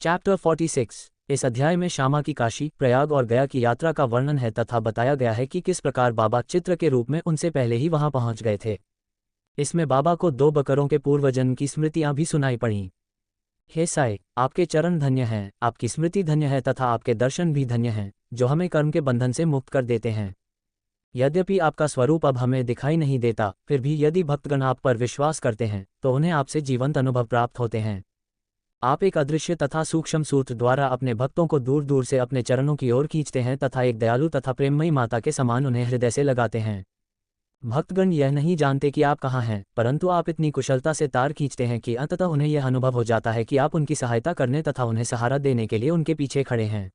Chapter 46। इस अध्याय में श्यामा की काशी, प्रयाग और गया की यात्रा का वर्णन है तथा बताया गया है कि किस प्रकार बाबा चित्र के रूप में उनसे पहले ही वहां पहुंच गए थे। इसमें बाबा को 2 बकरों के पूर्वजन्म की स्मृतियां भी सुनाई पड़ीं। हे साईं, आपके चरण धन्य हैं, आपकी स्मृति धन्य है तथा आपके दर्शन भी धन्य हैं, जो हमें कर्म के बंधन से मुक्त कर देते हैं। यद्यपि आपका स्वरूप अब हमें दिखाई नहीं देता, फिर भी यदि भक्तगण आप पर विश्वास करते हैं तो उन्हें आपसे जीवंत अनुभव प्राप्त होते हैं। आप एक अदृश्य तथा सूक्ष्म सूत्र द्वारा अपने भक्तों को दूर दूर से अपने चरणों की ओर खींचते हैं तथा एक दयालु तथा प्रेममयी माता के समान उन्हें हृदय से लगाते हैं। भक्तगण यह नहीं जानते कि आप कहाँ हैं, परंतु आप इतनी कुशलता से तार खींचते हैं कि अंततः उन्हें यह अनुभव हो जाता है कि आप उनकी सहायता करने तथा उन्हें सहारा देने के लिए उनके पीछे खड़े हैं।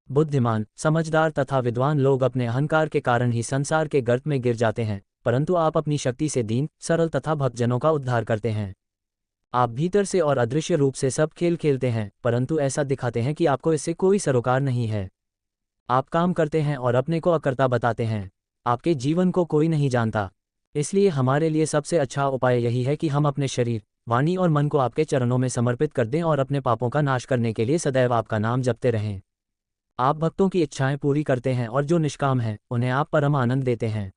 बुद्धिमान, समझदार तथा विद्वान लोग अपने अहंकार के कारण ही संसार के गर्त में गिर जाते हैं, परंतु आप अपनी शक्ति से दीन, सरल तथा भक्तजनों का उद्धार करते हैं। आप भीतर से और अदृश्य रूप से सब खेल खेलते हैं, परंतु ऐसा दिखाते हैं कि आपको इससे कोई सरोकार नहीं है। आप काम करते हैं और अपने को अकर्ता बताते हैं। आपके जीवन को कोई नहीं जानता। इसलिए हमारे लिए सबसे अच्छा उपाय यही है कि हम अपने शरीर, वाणी और मन को आपके चरणों में समर्पित कर दें और अपने पापों का नाश करने के लिए सदैव आपका नाम जपते रहें। आप भक्तों की इच्छाएं पूरी करते हैं और जो निष्काम हैं उन्हें आप परम आनंद देते हैं।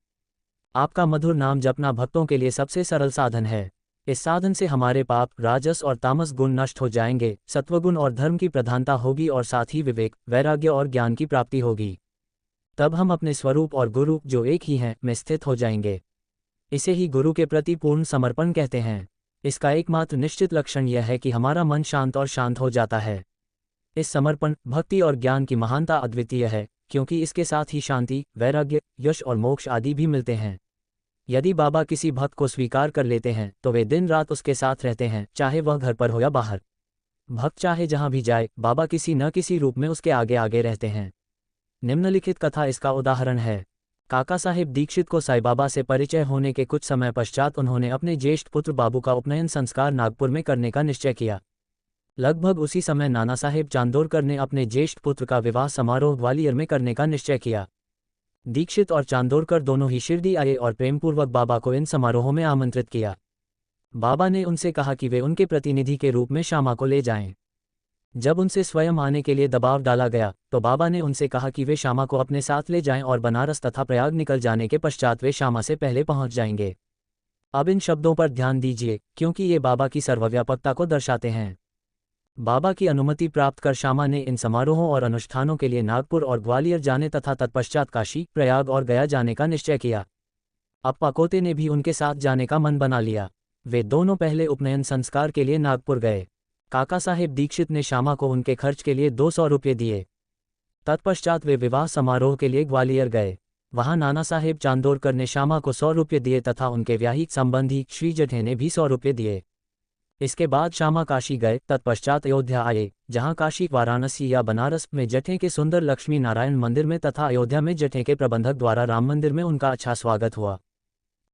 आपका मधुर नाम जपना भक्तों के लिए सबसे सरल साधन है। इस साधन से हमारे पाप, राजस और तामस गुण नष्ट हो जाएंगे, सत्वगुण और धर्म की प्रधानता होगी और साथ ही विवेक, वैराग्य और ज्ञान की प्राप्ति होगी। तब हम अपने स्वरूप और गुरु, जो एक ही हैं, में स्थित हो जाएंगे। इसे ही गुरु के प्रति पूर्ण समर्पण कहते हैं। इसका एकमात्र निश्चित लक्षण यह है कि हमारा मन शांत और शांत हो जाता है। इस समर्पण, भक्ति और ज्ञान की महानता अद्वितीय है, क्योंकि इसके साथ ही शांति, वैराग्य, यश और मोक्ष आदि भी मिलते हैं। यदि बाबा किसी भक्त को स्वीकार कर लेते हैं तो वे दिन रात उसके साथ रहते हैं, चाहे वह घर पर हो या बाहर। भक्त चाहे जहां भी जाए, बाबा किसी न किसी रूप में उसके आगे आगे रहते हैं। निम्नलिखित कथा इसका उदाहरण है। काका साहेब दीक्षित को साईं बाबा से परिचय होने के कुछ समय पश्चात उन्होंने अपने ज्येष्ठ पुत्र बाबू का उपनयन संस्कार नागपुर में करने का निश्चय किया। लगभग उसी समय नाना साहेब चांदोरकर ने अपने ज्येष्ठ पुत्र का विवाह समारोह ग्वालियर में करने का निश्चय किया। दीक्षित और चांदोरकर दोनों ही शिरडी आए और प्रेमपूर्वक बाबा को इन समारोहों में आमंत्रित किया। बाबा ने उनसे कहा कि वे उनके प्रतिनिधि के रूप में श्यामा को ले जाएं। जब उनसे स्वयं आने के लिए दबाव डाला गया तो बाबा ने उनसे कहा कि वे श्यामा को अपने साथ ले जाएं और बनारस तथा प्रयाग निकल जाने के पश्चात वे श्यामा से पहले पहुंच जाएंगे। अब इन शब्दों पर ध्यान दीजिए, क्योंकि ये बाबा की सर्वव्यापकता को दर्शाते हैं। बाबा की अनुमति प्राप्त कर श्यामा ने इन समारोहों और अनुष्ठानों के लिए नागपुर और ग्वालियर जाने तथा तत्पश्चात काशी, प्रयाग और गया जाने का निश्चय किया। अप्पा कोते ने भी उनके साथ जाने का मन बना लिया। वे दोनों पहले उपनयन संस्कार के लिए नागपुर गए। काका साहेब दीक्षित ने श्यामा को उनके खर्च के लिए 200 रुपये दिए। तत्पश्चात वे विवाह समारोह के लिए ग्वालियर गए। वहां नाना साहेब चांदोरकर ने श्यामा को 100 रुपये दिए तथा उनके व्याहिक संबंधी श्री जठे ने भी 100 रुपये दिए। इसके बाद श्यामा काशी गए। तत्पश्चात अयोध्या आए, जहां काशी, वाराणसी या बनारस में जठे के सुंदर लक्ष्मी नारायण मंदिर में तथा अयोध्या में जठे के प्रबंधक द्वारा राम मंदिर में उनका अच्छा स्वागत हुआ।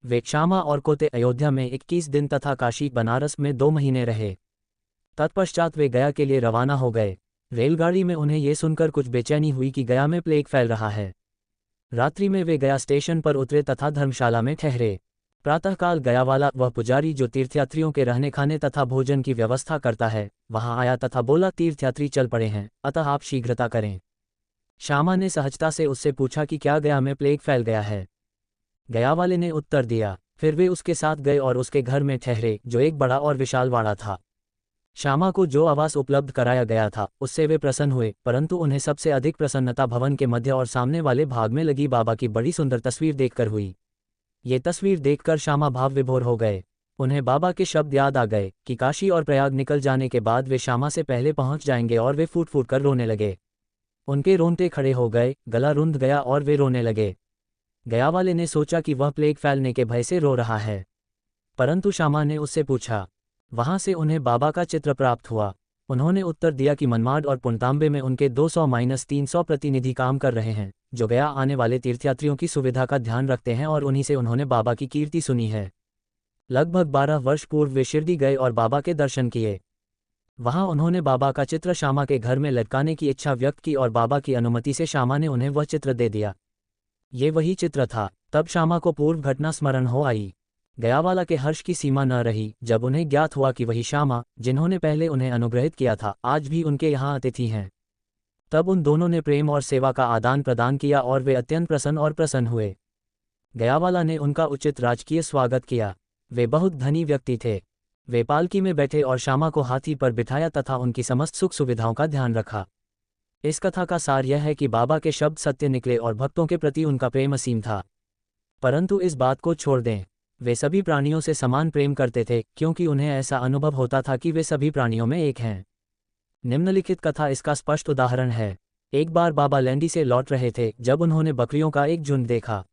वे श्यामा और कोते अयोध्या में 21 दिन तथा काशी, बनारस में 2 महीने रहे। तत्पश्चात वे गया के लिए रवाना हो गए। रेलगाड़ी में उन्हें ये सुनकर कुछ बेचैनी हुई कि गया में प्लेग फैल रहा है। रात्रि में वे गया स्टेशन पर उतरे तथा धर्मशाला में ठहरे। प्रातःकाल गया वाला वह पुजारी जो तीर्थयात्रियों के रहने खाने तथा भोजन की व्यवस्था करता है, वहां आया तथा बोला, तीर्थयात्री चल पड़े हैं, अतः आप शीघ्रता करें। श्यामा ने सहजता से उससे पूछा कि क्या गया में प्लेग फैल गया है। गया वाले ने उत्तर दिया। फिर वे उसके साथ गए और उसके घर में ठहरे, जो एक बड़ा और विशाल वाड़ा था। श्यामा को जो आवास उपलब्ध कराया गया था उससे वे प्रसन्न हुए, परंतु उन्हें सबसे अधिक प्रसन्नता भवन के मध्य और सामने वाले भाग में लगी बाबा की बड़ी सुंदर तस्वीर देखकर हुई। ये तस्वीर देखकर श्यामा भाव विभोर हो गए। उन्हें बाबा के शब्द याद आ गए कि काशी और प्रयाग निकल जाने के बाद वे श्यामा से पहले पहुंच जाएंगे, और वे फूट फूट कर रोने लगे। उनके रोंगटे खड़े हो गए, गला रुंध गया और वे रोने लगे। गया वाले ने सोचा कि वह प्लेग फैलने के भय से रो रहा है, परंतु श्यामा ने उससे पूछा। वहां से उन्हें बाबा का चित्र प्राप्त हुआ। उन्होंने उत्तर दिया कि मनमाड और पुनतांबे में उनके 200-300 प्रतिनिधि काम कर रहे हैं, जो गया आने वाले तीर्थयात्रियों की सुविधा का ध्यान रखते हैं, और उन्हीं से उन्होंने बाबा की कीर्ति सुनी है। लगभग 12 वर्ष पूर्व वे शिरडी गए और बाबा के दर्शन किए। वहां उन्होंने बाबा का चित्र श्यामा के घर में लटकाने की इच्छा व्यक्त की और बाबा की अनुमति से श्यामा ने उन्हें वह चित्र दे दिया। ये वही चित्र था। तब श्यामा को पूर्व घटना स्मरण हो आई। गयावाला के हर्ष की सीमा न रही जब उन्हें ज्ञात हुआ कि वही श्यामा, जिन्होंने पहले उन्हें अनुग्रहित किया था, आज भी उनके यहाँ अतिथि हैं। तब उन दोनों ने प्रेम और सेवा का आदान प्रदान किया और वे अत्यंत प्रसन्न हुए। गयावाला ने उनका उचित राजकीय स्वागत किया। वे बहुत धनी व्यक्ति थे। वे पालकी में बैठे और श्यामा को हाथी पर बिठाया तथा उनकी समस्त सुख सुविधाओं का ध्यान रखा। इस कथा का सार यह है कि बाबा के शब्द सत्य निकले और भक्तों के प्रति उनका प्रेम असीम था। परंतु इस बात को छोड़ दें, वे सभी प्राणियों से समान प्रेम करते थे, क्योंकि उन्हें ऐसा अनुभव होता था कि वे सभी प्राणियों में एक हैं। निम्नलिखित कथा इसका स्पष्ट उदाहरण है। एक बार बाबा लैंडी से लौट रहे थे जब उन्होंने बकरियों का एक झुंड देखा।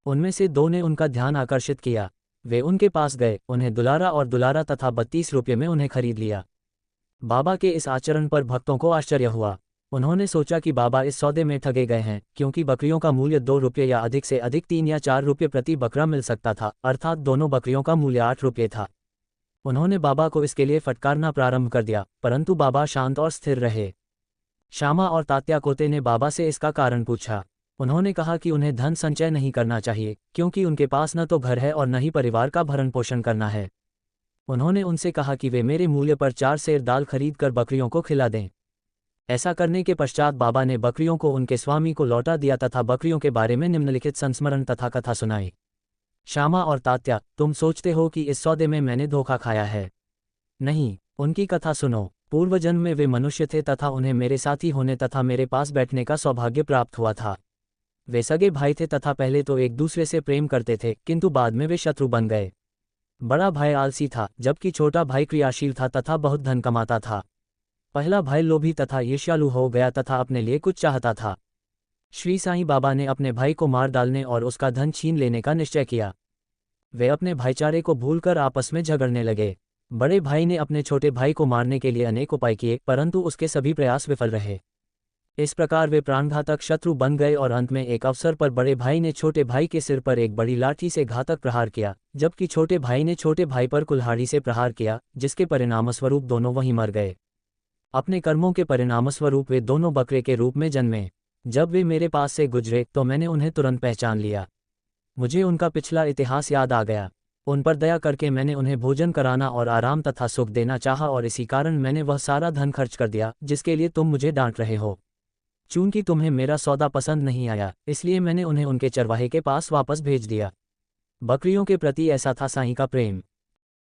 उनमें से दो ने उनका ध्यान आकर्षित किया। वे उनके पास गए, उन्हें दुलारा तथा 32 रुपये में उन्हें खरीद लिया। बाबा के इस आचरण पर भक्तों को आश्चर्य हुआ। उन्होंने सोचा कि बाबा इस सौदे में ठगे गए हैं, क्योंकि बकरियों का मूल्य 2 रुपये या अधिक से अधिक 3 या 4 रुपये प्रति बकरा मिल सकता था, अर्थात दोनों बकरियों का मूल्य 8 रुपये था। उन्होंने बाबा को इसके लिए फटकारना प्रारंभ कर दिया, परंतु बाबा शांत और स्थिर रहे। श्यामा और तात्या कोते ने बाबा से इसका कारण पूछा। उन्होंने कहा कि उन्हें धन संचय नहीं करना चाहिए, क्योंकि उनके पास न तो घर है और न ही परिवार का भरण पोषण करना है। उन्होंने उनसे कहा कि वे मेरे मूल्य पर 4 सेर दाल खरीद कर बकरियों को खिला दें। ऐसा करने के पश्चात बाबा ने बकरियों को उनके स्वामी को लौटा दिया तथा बकरियों के बारे में निम्नलिखित संस्मरण तथा कथा सुनाई। श्यामा और तात्या, तुम सोचते हो कि इस सौदे में मैंने धोखा खाया है। नहीं, उनकी कथा सुनो। पूर्व जन्म में वे मनुष्य थे तथा उन्हें मेरे साथी होने तथा मेरे पास बैठने का सौभाग्य प्राप्त हुआ था। वे सगे भाई थे तथा पहले तो एक दूसरे से प्रेम करते थे, किंतु बाद में वे शत्रु बन गए। बड़ा भाई आलसी था, जबकि छोटा भाई क्रियाशील था तथा बहुत धन कमाता था। पहला भाई लोभी तथा ईर्ष्यालु हो गया तथा अपने लिए कुछ चाहता था। श्री साईं बाबा ने अपने भाई को मार डालने और उसका धन छीन लेने का निश्चय किया। वे अपने भाईचारे को भूलकर आपस में झगड़ने लगे। बड़े भाई ने अपने छोटे भाई को मारने के लिए अनेक उपाय किए, परंतु उसके सभी प्रयास विफल रहे। इस प्रकार वे प्राणघातक शत्रु बन गए और अंत में एक अवसर पर बड़े भाई ने छोटे भाई के सिर पर एक बड़ी लाठी से घातक प्रहार किया, जबकि छोटे भाई ने छोटे भाई पर कुल्हाड़ी से प्रहार किया, जिसके परिणामस्वरूप दोनों वहीं मर गए। अपने कर्मों के परिणामस्वरूप वे दोनों बकरे के रूप में जन्मे। जब वे मेरे पास से गुजरे तो मैंने उन्हें तुरंत पहचान लिया। मुझे उनका पिछला इतिहास याद आ गया। उन पर दया करके मैंने उन्हें भोजन कराना और आराम तथा सुख देना चाहा और इसी कारण मैंने वह सारा धन खर्च कर दिया जिसके लिए तुम मुझे डांट रहे हो। चूंकि तुम्हें मेरा सौदा पसंद नहीं आया, इसलिए मैंने उन्हें उनके चरवाहे के पास वापस भेज दिया। बकरियों के प्रति ऐसा था साईं का प्रेम।